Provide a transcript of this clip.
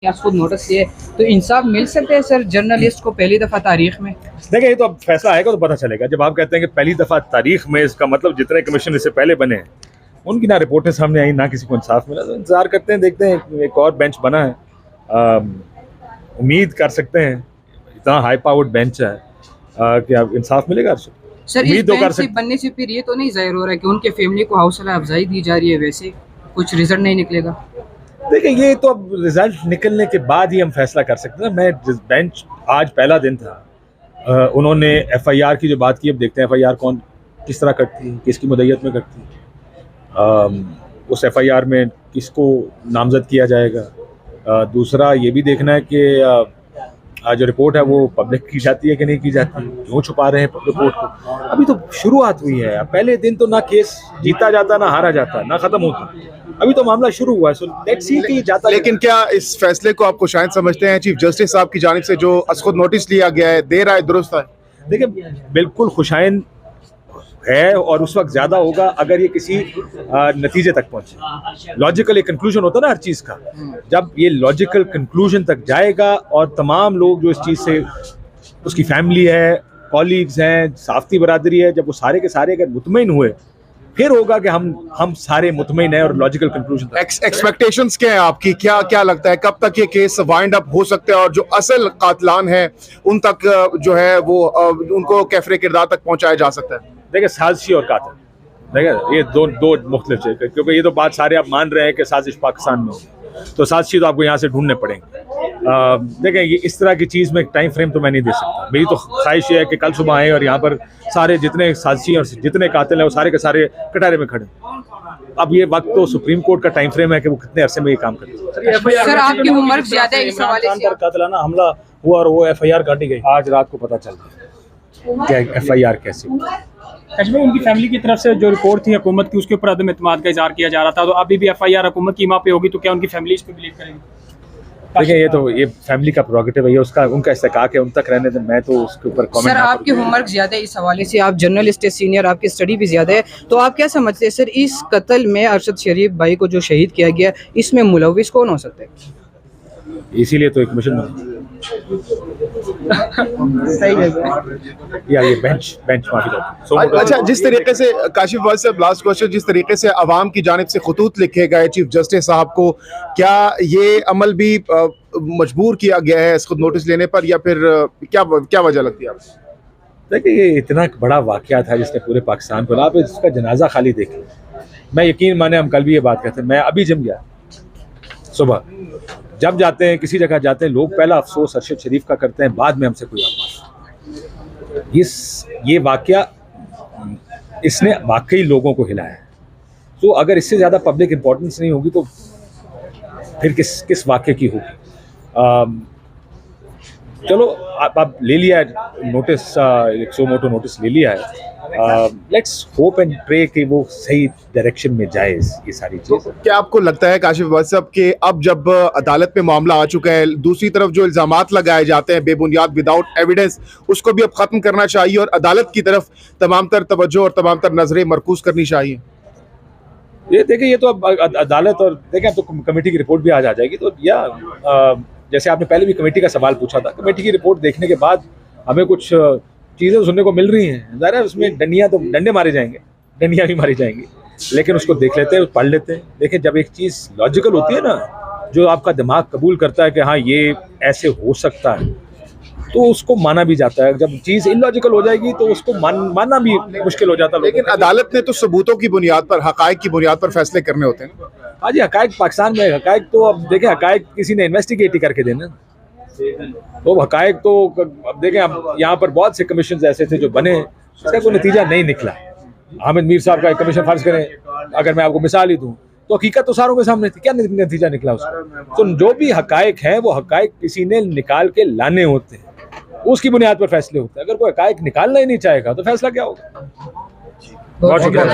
खुद नोटिस किए तो इंसाफ मिल सकते हैं सर जर्नलिस्ट को पहली दफ़ा तारीख में? देखिए, ये तो अब फैसला आएगा तो पता चलेगा। जब आप कहते हैं कि पहली दफ़ा तारीख में, इसका मतलब जितने कमीशन इससे पहले बने हैं उनकी ना रिपोर्टें सामने आई, ना किसी को इंसाफ मिला। तो इंतजार करते हैं, देखते हैं। एक और बेंच बना है, उम्मीद कर सकते हैं, इतना हाई पावर्ड बेंच है कि अब इंसाफ मिलेगा। सर इस बेंच से बनने से फिर ये तो नहीं जाहिर हो रहा है कि उनके फैमिली को हौसला अफजाई दी जा रही है, वैसे कुछ रिजल्ट नहीं निकलेगा? देखिए, ये तो अब रिजल्ट निकलने के बाद ही हम फैसला कर सकते हैं। मैं जिस बेंच, आज पहला दिन था, उन्होंने एफआईआर की जो बात की, अब देखते हैं एफआईआर कौन किस तरह करती है, किसकी मुद्दत में करती है, उस एफआईआर में किसको नामजद किया जाएगा। दूसरा ये भी देखना है कि जो रिपोर्ट है वो पब्लिक की जाती है कि नहीं की जाती है, क्यों छुपा रहे हैं रिपोर्ट को। अभी तो शुरुआत हुई है, पहले दिन तो ना केस जीता जाता, ना हारा जाता, ना खत्म होता। अभी तो मामला शुरू हुआ है, सो लेट्स सी कि जाता। लेकिन क्या इस फैसले को आपको शायद समझते हैं चीफ जस्टिस साहब की जानिब से जो खुद नोटिस लिया गया है, देर आए दुरुस्त है? देखिए, बिल्कुल खुशाइन है और उस वक्त ज्यादा होगा अगर ये किसी नतीजे तक पहुंचे। लॉजिकल एक कंक्लूजन होता है ना हर चीज का, जब ये लॉजिकल कंक्लूजन तक जाएगा और तमाम लोग जो इस चीज से, उसकी फैमिली है, कॉलीग्स हैं, साफ्ती बरादरी है, जब वो सारे के सारे अगर मुतमईन हुए, फिर होगा कि हम सारे मुतमईन हैं और लॉजिकल कंक्लूजन। एक्सपेक्टेशंस क्या है आपकी? क्या लगता है कब तक ये केस वाइंड अप हो सकते हैं और जो असल कातलान है उन तक जो है वो उनको कैफरे किरदार तक पहुंचाया जा सकता है? देखिए, साजिशी और कातिल, देखिए ये दो मुख्तलिफ है, क्योंकि ये तो बात सारे आप मान रहे हैं कि साजिश पाकिस्तान में हो, तो साजिशी तो आपको यहाँ से ढूंढने पड़ेंगे। देखिए, ये इस तरह की चीज़ में एक टाइम फ्रेम तो मैं नहीं दे सकता। मेरी तो ख्वाहिश ये है कि कल सुबह आए और यहाँ पर सारे जितने साजिशी और जितने कातिल हैं वो सारे के सारे कटारे में खड़े। अब ये वक्त तो सुप्रीम कोर्ट का टाइम फ्रेम है कि वो कितने अरसे में ये काम करते हैं। सर आपकी उम्र ज्यादा है, इस हवाले से कातिलाना हमला हुआ और वो एफआईआर काटी गई। आज रात को पता चल गया क्या एफआईआर कैसे हुई। कश्मीर उनकी फैमिली की तरफ से जो रिपोर्ट थी हुकूमत की, उसके ऊपर अदम एतमाद का इजहार किया जा रहा था, तो अभी भी एफआईआर हुकूमत की मां पे होगी तो क्या उनकी फैमिली इस पे बिलीव करेगी? देखिए, ये फैमिली का प्रोगेटिव है, ये उसका उनका इस्तेकाक है, उन तक रहने दें। मैं तो उसके ऊपर कमेंट। सर आपकी उम्र ज्यादा है, इस हवाले से आप जर्नलिस्ट है, सीनियर, आपकी स्टडी भी ज्यादा है, तो आप क्या समझते हैं सर इस कत्ल में अरशद शरीफ भाई को जो शहीद किया गया, इसमें मुलविस कौन हो सकता है? इसीलिए तो एक मिशन सही है या ये बेंच माफी। अच्छा, जिस तरीके से काशिफ भाई साहब, लास्ट क्वेश्चन, जिस तरीके से अवाम की जानिब से खतूत लिखे गए चीफ जस्टिस साहब को, क्या ये अमल भी मजबूर किया गया है खुद नोटिस लेने पर, या फिर क्या वजह लगती है आपको? देखिए, ये इतना बड़ा वाकया था जिसने पूरे पाकिस्तान को, आप इसका जनाजा खाली देखें। मैं यकीन माने, हम कल भी ये बात कहते हैं, मैं अभी जिम गया सुबह, जब जाते हैं किसी जगह जाते हैं, लोग पहला अफसोस अरशद शरीफ का करते हैं, बाद में हमसे कोई बात। ये वाकया इसने वाकई लोगों को हिलाया है। तो अगर इससे ज़्यादा पब्लिक इंपॉर्टेंस नहीं होगी तो फिर किस वाकये की होगी। चलो, आप ले लिया है नोटिस, एक सो मोटो नोटिस ले लिया है। लेट्स होप एंड प्रे कि वो सही डायरेक्शन में जाए ये सारी चीज़। तो क्या आपको लगता है काशिफ भाई साहब कि अब जब अदालत में मामला आ चुका है, दूसरी तरफ जो इल्जामात लगाए जाते हैं बेबुनियाद, विदाउट एविडेंस, उसको भी अब खत्म करना चाहिए और अदालत की तरफ तमाम तर तवज्जो और तमाम तर नजरें मरकूज करनी चाहिए? ये देखिए, ये तो अब अदालत, और देखें अब तो कमेटी की रिपोर्ट भी आज आ जाएगी, तो या जैसे आपने पहले भी कमेटी का सवाल पूछा था, कमेटी की रिपोर्ट देखने के बाद हमें कुछ चीज़ें सुनने को मिल रही हैं। ज़रा उसमें डंडे मारे जाएंगे, डंडियाँ भी मारी जाएंगी, लेकिन उसको देख लेते हैं, पढ़ लेते हैं। देखिए, जब एक चीज़ लॉजिकल होती है ना, जो आपका दिमाग कबूल करता है कि हाँ ये ऐसे हो सकता है, तो उसको माना भी जाता है। जब चीज़ इलॉजिकल हो जाएगी तो उसको मानना भी मुश्किल हो जाता है। लेकिन अदालत ने तो सबूतों की बुनियाद पर, हकायक की बुनियाद पर फैसले करने होते हैं। हाँ जी, हकायक पाकिस्तान में हकायक तो अब देखें, हकायक किसी ने इन्वेस्टिगेट ही करके देना, तो हकायक तो अब देखें, अब यहाँ पर बहुत से कमीशन ऐसे थे जो बने, इसका कोई नतीजा नहीं निकला। हामिद मीर साहब का एक कमीशन फर्ज करें, अगर मैं आपको मिसाल ही दूँ तो हकीकत तो सारों के सामने थी, क्या नतीजा निकला उसका? तो जो भी हकायक हैं वो हकायक किसी ने निकाल के लाने होते हैं, उसकी बुनियाद पर फैसले होते हैं। अगर कोई हकायक निकालना ही नहीं चाहेगा तो फैसला क्या होगा? बहुत शुक्रिया।